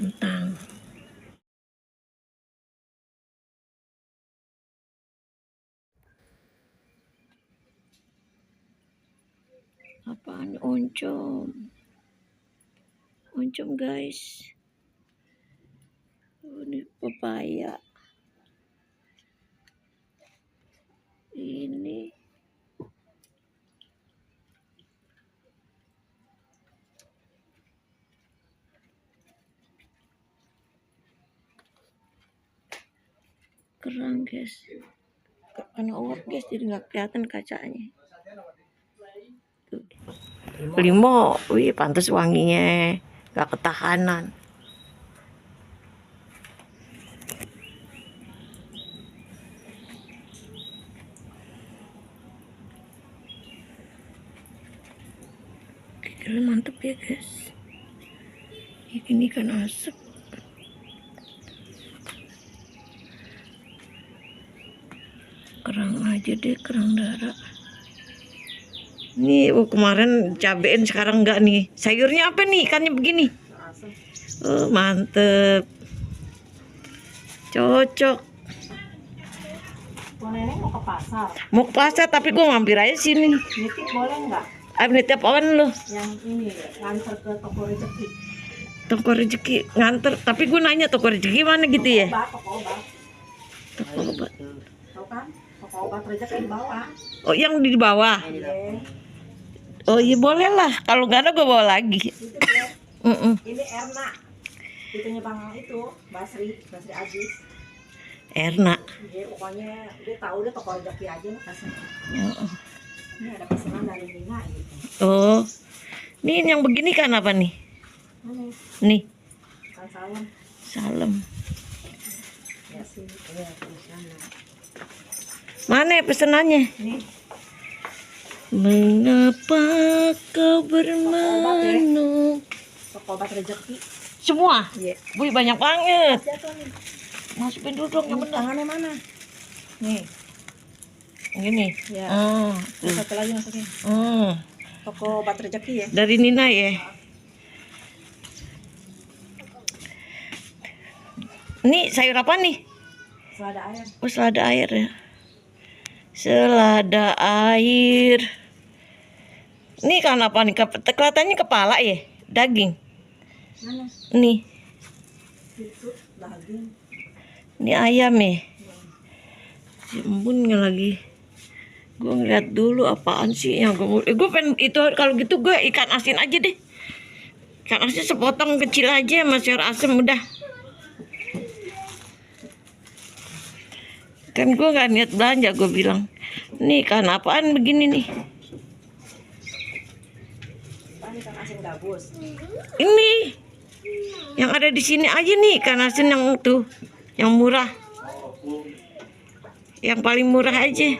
kentang. Apaan? Oncom. Oncom guys. Ini pepaya. Ini kerang guys, karena uap guys jadi nggak kelihatan kacanya. Tuh. Limo, wih pantas wanginya, nggak ketahanan. Kira mantep ya guys. Ini ikan asap. Kerang aja deh, kerang darah. Nih, kemarin cabein, sekarang enggak nih. Sayurnya apa nih? Ikannya begini. Oh, mantep. Cocok. Nenek mau ke pasar. Mau ke pasar, tapi gue mampir aja sini. Nitip boleh nggak? Nitip apaan lo? Yang ini, nganter ke toko rezeki. Toko rezeki nganter, tapi gue nanya toko rezeki mana gitu ya? Toko obat. Toko obat. Tahu kan? Toko obat rezeki di bawah. Oh, yang di bawah. Iya. Oh iya boleh lah. Kalau nggak ada gue bawa lagi. Ini Erna. Itunya Bang itu, Basri Aziz. Erna. Dia pokoknya dia tahu dia toko rezeki aja lah kasih. Ini ada pesanan dari Nina gitu. Oh. Nih yang begini kan apa nih? Mana? Nih. Kan salam. Salam. Ya sih, ini pesanan. Mana ya pesanannya? Nih. Mengapa kau bermenung? Toko obat rezeki. Semua? Iya. Wih banyak banget. Jatuh nih. Masukin dulu dong yang benar. Tangannya mana? Nih. Gini. Ya. Oh. Satu lagi masukin. Toko obat rezeki ya. Dari Nina ya. Ini sayur apa nih? Selada air. Oh, selada air ya. Selada air. Ini kan apa nih? Kelihatannya kepala ya? Daging. Mana? Nih. Itu daging. Ini ayam ya. Embunnya lagi. Gue ngeliat dulu apaan sih yang gue pengen itu, kalau gitu gue ikan asin aja deh. Ikan asin sepotong kecil aja sama sayur asem udah. Kan gue gak niat belanja, gue bilang nih ikan apaan begini nih. Ikan asin gabus. Ini yang ada di sini aja nih ikan asin yang tuh, yang murah, yang paling murah aja.